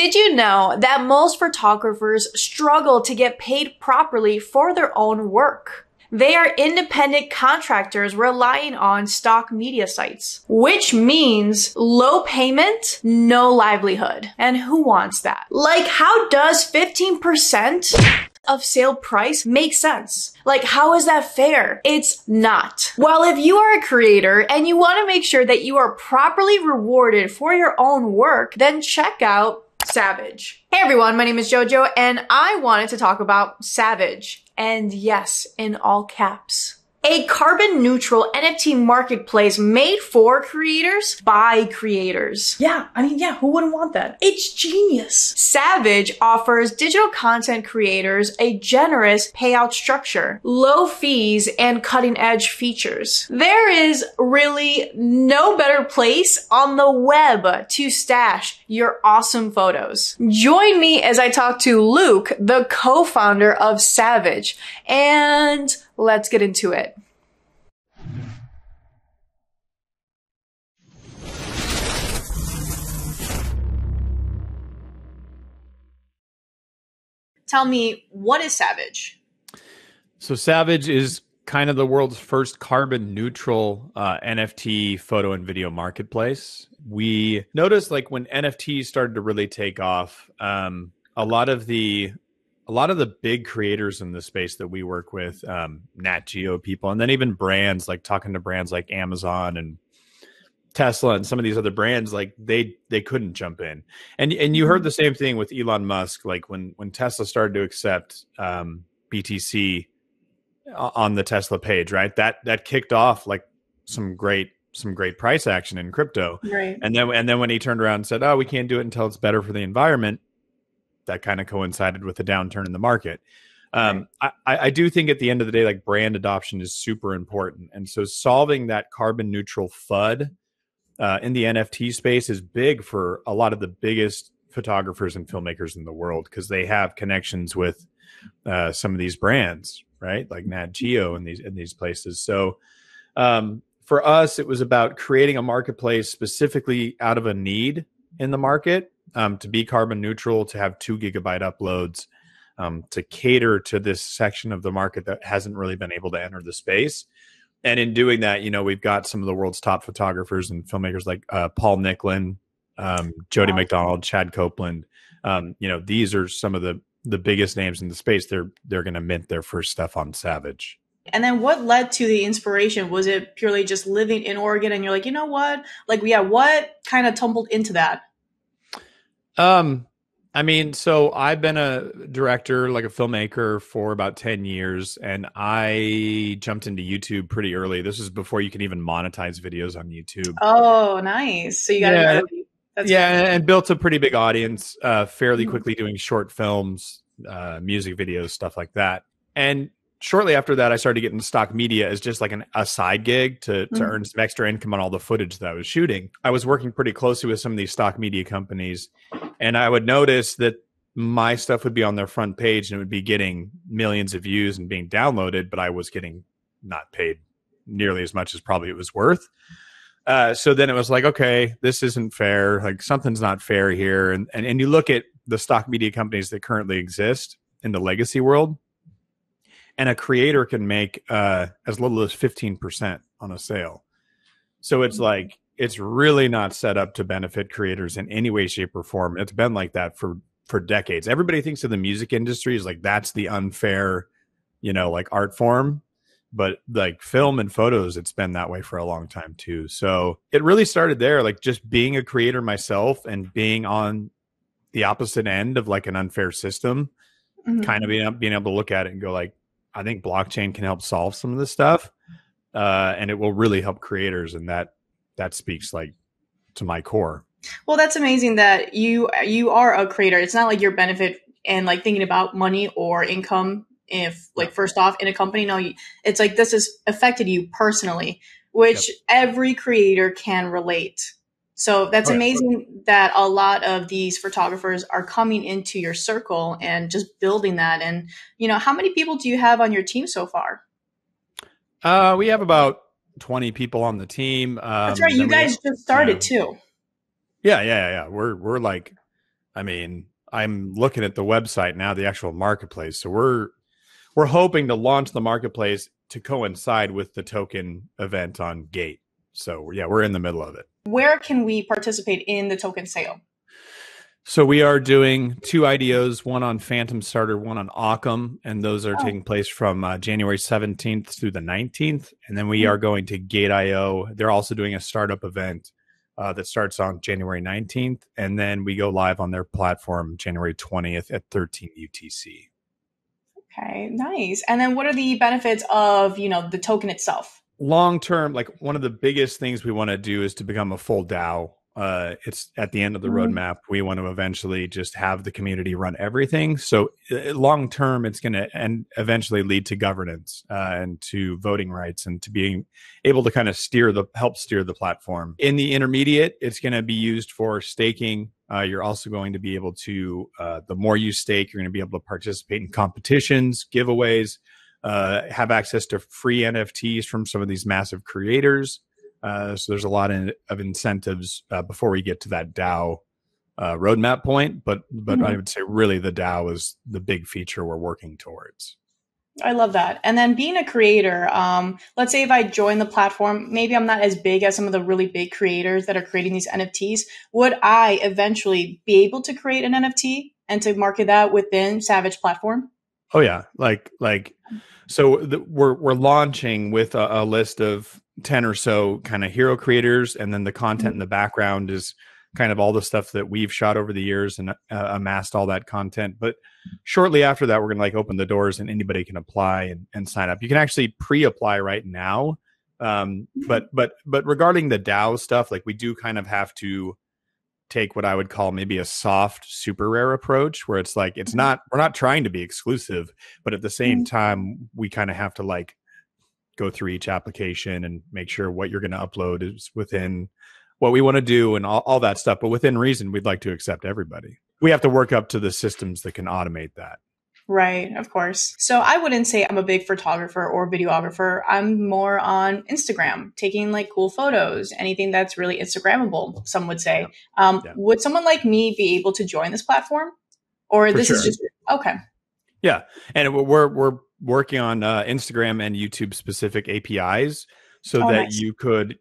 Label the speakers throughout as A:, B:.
A: Did you know that most photographers struggle to get paid properly for their own work? They are independent contractors relying on stock media sites, which means low payment, no livelihood. And who wants that? Like, how does 15% of sale price make sense? Like, how is that fair? It's not. Well, if you are a creator and you want to make sure that you are properly rewarded for your own work, then check out SAVG. Hey everyone, my name is Jojo and I wanted to talk about SAVG. And yes, in all caps. A carbon neutral NFT marketplace made for creators by creators. Yeah, who wouldn't want that? It's genius. SAVG offers digital content creators a generous payout structure, low fees, and cutting edge features. There is really no better place on the web to stash your awesome photos. Join me as I talk to Luke, the co-founder of SAVG, and let's get into it. Tell me, what is SAVG?
B: So SAVG is kind of the world's first carbon neutral NFT photo and video marketplace. We noticed like when NFTs started to really take off, a lot of the big creators in the space that we work with, Nat Geo people, and then even brands, like talking to brands like Amazon and Tesla and some of these other brands, like they couldn't jump in. And you heard the same thing with Elon Musk, like when Tesla started to accept BTC on the Tesla page, right? That kicked off like some great price action in crypto.
A: Right.
B: And then when he turned around and said, "Oh, we can't do it until it's better for the environment," that kind of coincided with the downturn in the market. Right. I do think at the end of the day, like brand adoption is super important. And so solving that carbon neutral FUD in the NFT space is big for a lot of the biggest photographers and filmmakers in the world because they have connections with some of these brands, right? Like Nat Geo and these places. So for us, it was about creating a marketplace specifically out of a need in the market to be carbon neutral, to have 2 gigabyte uploads, to cater to this section of the market that hasn't really been able to enter the space. And in doing that, we've got some of the world's top photographers and filmmakers like Paul Nicklin, Jody McDonald, Chad Copeland. These are some of the biggest names in the space. They're going to mint their first stuff on SAVG.
A: And then what led to the inspiration? Was it purely just living in Oregon and you're like, you know what? Like, yeah, what kind of tumbled into that?
B: So I've been a director, like a filmmaker for about 10 years, and I jumped into YouTube pretty early. This was before you can even monetize videos on YouTube.
A: Oh, nice. So you got
B: and built a pretty big audience fairly quickly doing short films, music videos, stuff like that. And shortly after that, I started getting stock media as just like a side gig to earn some extra income on all the footage that I was shooting. I was working pretty closely with some of these stock media companies, and I would notice that my stuff would be on their front page and it would be getting millions of views and being downloaded, but I was getting not paid nearly as much as probably it was worth. So then it was like, okay, this isn't fair. Like something's not fair here. And you look at the stock media companies that currently exist in the legacy world, and a creator can make as little as 15% on a sale. So it's like, it's really not set up to benefit creators in any way, shape, or form. It's been like that for decades. Everybody thinks of the music industry as like, that's the unfair, like art form. But like film and photos, it's been that way for a long time too. So it really started there, like just being a creator myself and being on the opposite end of like an unfair system, kind of being able to look at it and go like, I think blockchain can help solve some of this stuff, and it will really help creators. And that speaks like to my core.
A: Well, that's amazing that you are a creator. It's not like your benefit and like thinking about money or income. If like first off in a company, no, it's like this has affected you personally, which every creator can relate. So that's amazing that a lot of these photographers are coming into your circle and just building that. And, how many people do you have on your team so far?
B: We have about 20 people on the team.
A: That's right. You guys just started too.
B: Yeah. We're like I mean, I'm looking at the website now, the actual marketplace. So we're hoping to launch the marketplace to coincide with the token event on Gate. So yeah, we're in the middle of it.
A: Where can we participate in the token sale?
B: So we are doing 2 IDOs, one on Phantom Starter, one on Occam, and those are taking place from January 17th through the 19th. And then we are going to Gate.io. They're also doing a startup event that starts on January 19th. And then we go live on their platform January 20th at 13 UTC.
A: Okay, nice. And then what are the benefits of, the token itself?
B: Long term, like one of the biggest things we want to do is to become a full DAO. It's at the end of the roadmap. We want to eventually just have the community run everything. So long term, it's going to eventually lead to governance and to voting rights and to being able to kind of help steer the platform. In the intermediate, it's going to be used for staking. You're also going to be able to, the more you stake, you're going to be able to participate in competitions, giveaways, have access to free NFTs from some of these massive creators. So there's a lot of incentives before we get to that DAO roadmap point. But I would say really the DAO is the big feature we're working towards.
A: I love that. And then being a creator, let's say if I join the platform, maybe I'm not as big as some of the really big creators that are creating these NFTs. Would I eventually be able to create an NFT and to market that within Savage platform?
B: Oh yeah, so we're launching with a list of 10 or so kind of hero creators, and then the content in the background is kind of all the stuff that we've shot over the years and amassed all that content. But shortly after that, we're going to open the doors and anybody can apply and sign up. You can actually pre-apply right now. But regarding the DAO stuff, we do kind of have to take what I would call maybe a soft super rare approach, where it's we're not trying to be exclusive, but at the same time, we kind of have to go through each application and make sure what you're going to upload is within what we want to do and all that stuff. But within reason, we'd like to accept everybody. We have to work up to the systems that can automate that.
A: Right, of course. So I wouldn't say I'm a big photographer or videographer. I'm more on Instagram, taking cool photos, anything that's really Instagrammable, some would say. Would someone like me be able to join this platform? Or this is just, okay.
B: Yeah. And we're working on Instagram and YouTube specific APIs so that you could,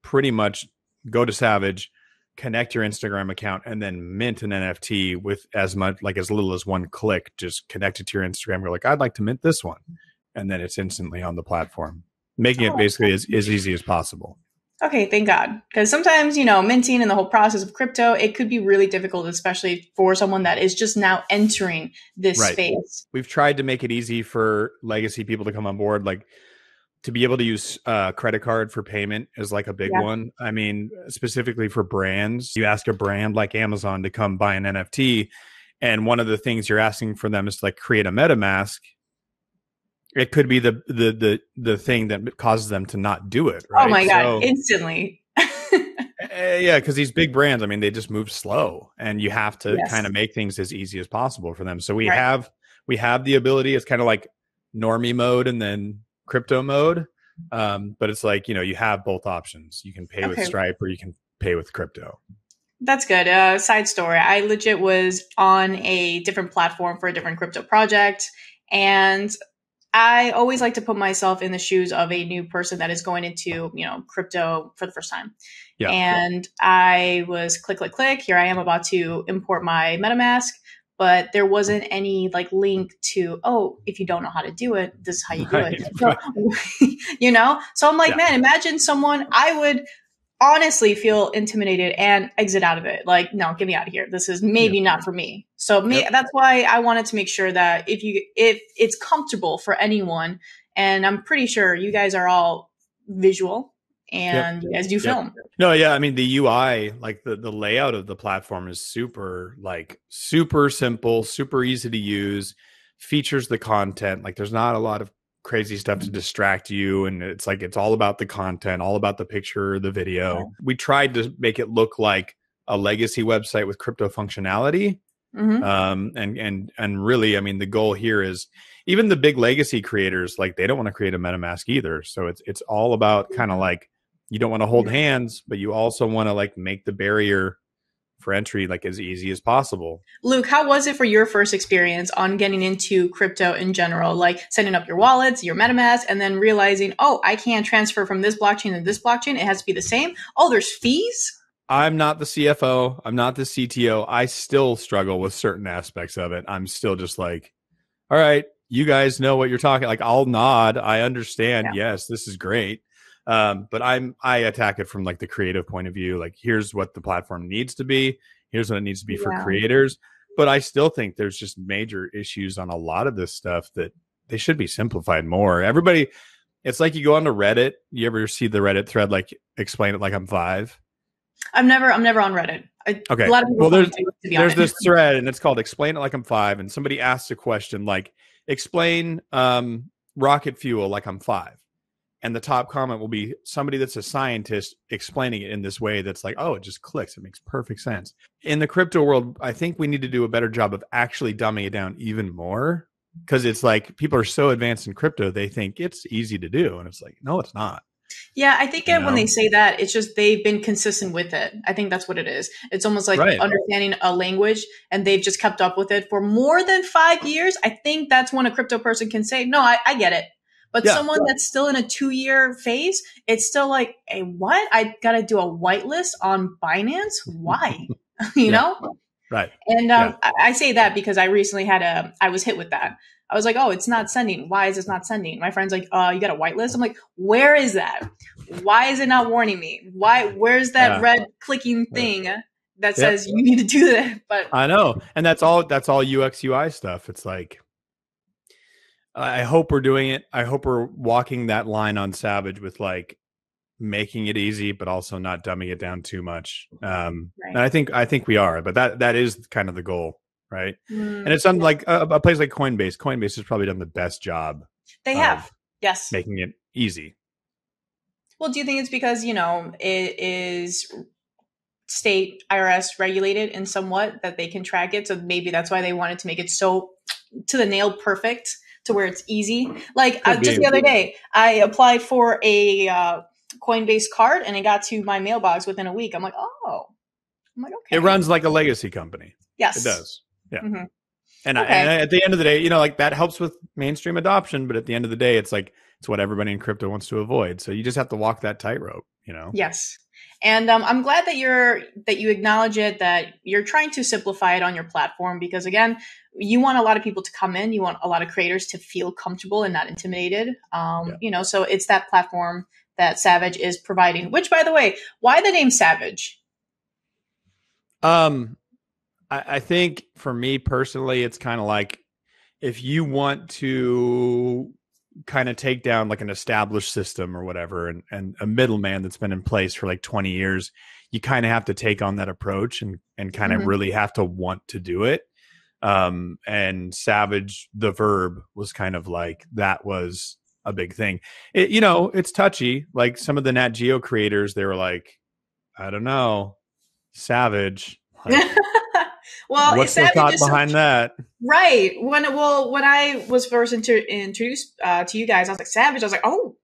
B: pretty much go to Savage, connect your Instagram account, and then mint an NFT with as little as one click. Just connect it to your Instagram. You're I'd like to mint this one. And then it's instantly on the platform, making it basically as easy as possible.
A: Okay, thank God. Because sometimes, minting and the whole process of crypto, it could be really difficult, especially for someone that is just now entering this space.
B: We've tried to make it easy for legacy people to come on board. To be able to use credit card for payment is a big one. I mean, specifically for brands, you ask a brand like Amazon to come buy an NFT, and one of the things you're asking for them is to create a MetaMask. It could be the thing that causes them to not do it. Right?
A: Oh my God! Instantly.
B: Yeah, because these big brands, they just move slow, and you have to kind of make things as easy as possible for them. So we have the ability. It's kind of like normie mode, and then crypto mode, but it's you have both options. You can pay with Stripe or you can pay with crypto.
A: That's good. Side story, I legit was on a different platform for a different crypto project, and I always like to put myself in the shoes of a new person that is going into crypto for the first time. And I was click here I am about to import my MetaMask, but there wasn't any link to, if you don't know how to do it, this is how you do it. So, so I'm man, imagine I would honestly feel intimidated and exit out of it. No, get me out of here. This is maybe not for me. So that's why I wanted to make sure that if it's comfortable for anyone, and I'm pretty sure you guys are all visual, and you guys do film.
B: No, yeah. The UI, the layout of the platform is super simple, super easy to use, features the content. There's not a lot of crazy stuff to distract you. And it's it's all about the content, all about the picture, the video. Yeah. We tried to make it look like a legacy website with crypto functionality. And really, the goal here is even the big legacy creators, they don't want to create a MetaMask either. So it's all about kind of you don't want to hold hands, but you also want to make the barrier for entry like as easy as possible.
A: Luke, how was it for your first experience on getting into crypto in general? Like setting up your wallets, your MetaMask, and then realizing, oh, I can't transfer from this blockchain to this blockchain. It has to be the same. Oh, there's fees?
B: I'm not the CFO. I'm not the CTO. I still struggle with certain aspects of it. I'm still just like, all right, you guys know what you're talking. Like, I'll nod. I understand.
A: Yeah.
B: Yes, this is great. But I attack it from like the creative point of view. Like, here's what the platform needs to be. Here's what it needs to be for creators. But I still think there's just major issues on a lot of this stuff that they should be simplified more. Everybody, it's like you go onto Reddit. You ever see the Reddit thread like explain it like I'm 5?
A: I'm never on Reddit.
B: Okay.
A: A lot of people
B: there's this thread and it's called Explain It Like I'm 5. And somebody asks a question like, explain rocket fuel like I'm 5. And the top comment will be somebody that's a scientist explaining it in this way that's like, oh, it just clicks. It makes perfect sense. In the crypto world, I think we need to do a better job of actually dumbing it down even more, because it's like people are so advanced in crypto, they think it's easy to do. And it's like, no, it's not.
A: Yeah, I think when they say that, it's just they've been consistent with it. I think that's what it is. It's almost like understanding a language, and they've just kept up with it for more than 5 years. I think that's when a crypto person can say, no, I get it. But someone that's still in a 2-year phase, it's still like, hey, what? I got to do a whitelist on Binance? Why? you know?
B: Right.
A: And I say that because I recently I was hit with that. I was like, oh, it's not sending. Why is this not sending? My friend's like, you got a whitelist? I'm like, where is that? Why is it not warning me? Where's that red clicking thing that says you need to do that? But
B: I know. And that's all UX UI stuff. It's like, I hope we're doing it. I hope we're walking that line on Savage with like making it easy, but also not dumbing it down too much. And I think we are, but that is kind of the goal. Right. And it's on like a place like Coinbase. Coinbase has probably done the best job.
A: They have. Yes.
B: Making it easy.
A: Well, do you think it's because, it is state IRS regulated in somewhat that they can track it? So maybe that's why they wanted to make it so to the nail perfect to where it's easy. Like just the other day, I applied for a Coinbase card and it got to my mailbox within a week. I'm like, okay.
B: It runs like a legacy company.
A: Yes.
B: It does. Yeah.
A: Mm-hmm.
B: And at the end of the day, like that helps with mainstream adoption. But at the end of the day, it's like, it's what everybody in crypto wants to avoid. So you just have to walk that tightrope, Yes.
A: And I'm glad that you acknowledge it, that you're trying to simplify it on your platform, because again, you want a lot of people to come in. You want a lot of creators to feel comfortable and not intimidated. So it's that platform that Savage is providing, which, by the way, why the name Savage?
B: I think for me personally, it's kind of like if you want to kind of take down like an established system or whatever, and a middleman that's been in place for like 20 years, you kind of have to take on that approach and kind of really have to want to do it. And Savage, the verb, was kind of like, that was a big thing. It's touchy. Like some of the Nat Geo creators, they were like, I don't know, Savage. Like,
A: well,
B: what's the thought behind that?
A: Right. When I was first introduced to you guys, I was like, Savage. I was like, oh,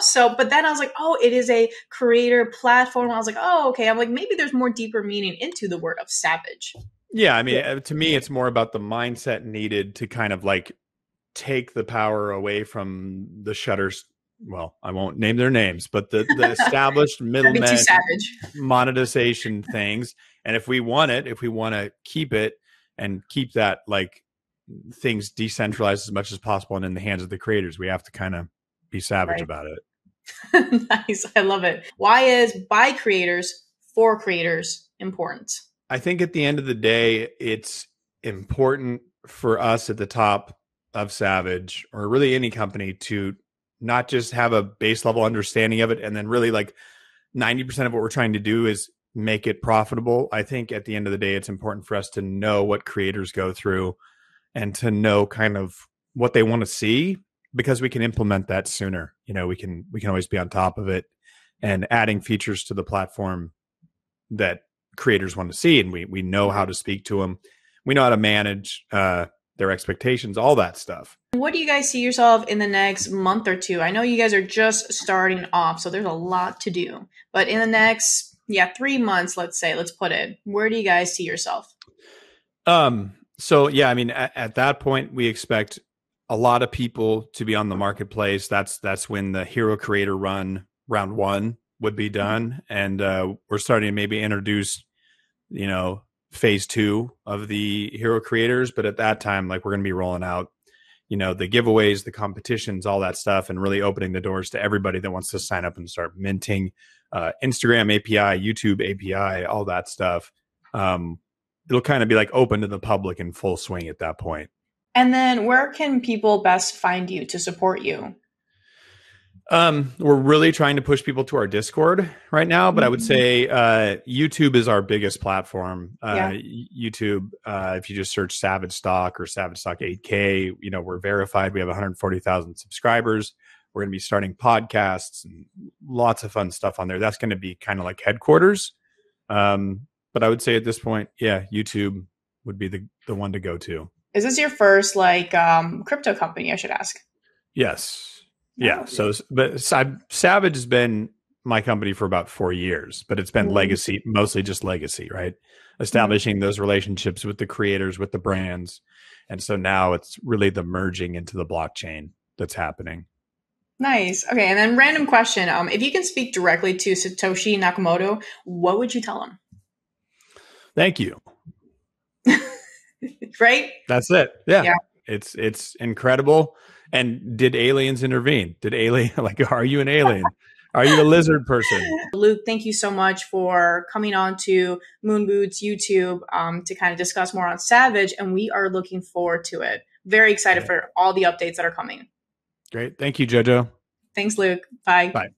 A: So, but then I was like, oh, it is a creator platform. I was like, oh, okay. I'm like, maybe there's more deeper meaning into the word of Savage.
B: Yeah, I mean, to me, it's more about the mindset needed to kind of like take the power away from the shutters. Well, I won't name their names, but the established middlemen monetization things. And if we want to keep it and keep that like things decentralized as much as possible and in the hands of the creators, we have to kind of be savage about it.
A: Nice. I love it. Why is by creators for creators important?
B: I think at the end of the day, it's important for us at the top of Savage, or really any company, to not just have a base level understanding of it and then really like 90% of what we're trying to do is make it profitable. I think at the end of the day, it's important for us to know what creators go through and to know kind of what they want to see, because we can implement that sooner. We can always be on top of it and adding features to the platform that creators want to see. And we know how to speak to them. We know how to manage their expectations, all that stuff.
A: What do you guys see yourself in the next month or two? I know you guys are just starting off, so there's a lot to do. But in the next Yeah, 3 months, let's say, let's put it. Where do you guys see yourself?
B: So yeah, I mean, at that point, we expect a lot of people to be on the marketplace. That's when the hero creator run round one would be done, and we're starting to maybe introduce, phase two of the hero creators. But at that time, like, we're going to be rolling out, the giveaways, the competitions, all that stuff, and really opening the doors to everybody that wants to sign up and start minting. Instagram API, YouTube API, all that stuff. It'll kind of be like open to the public in full swing at that point.
A: And then where can people best find you to support you?
B: We're really trying to push people to our Discord right now, but I would say YouTube is our biggest platform. YouTube, if you just search Savage Stock or Savage Stock 8K, we're verified. We have 140,000 subscribers. We're going to be starting podcasts and lots of fun stuff on there. That's going to be kind of like headquarters. But I would say at this point, yeah, YouTube would be the one to go to.
A: Is this your first crypto company, I should ask?
B: Yes. Yeah. So, but Savage has been my company for about 4 years, but it's been legacy, mostly just legacy, right? Establishing those relationships with the creators, with the brands. And so now it's really the merging into the blockchain that's happening.
A: Nice. Okay. And then random question. If you can speak directly to Satoshi Nakamoto, what would you tell him?
B: Thank you.
A: Right?
B: That's it. Yeah. It's incredible. And did aliens intervene? Are you an alien? Are you a lizard person?
A: Luke, thank you so much for coming on to MoonBoots YouTube to kind of discuss more on Savage. And we are looking forward to it. Very excited for all the updates that are coming.
B: Great. Thank you, Jojo.
A: Thanks, Luke. Bye.
B: Bye.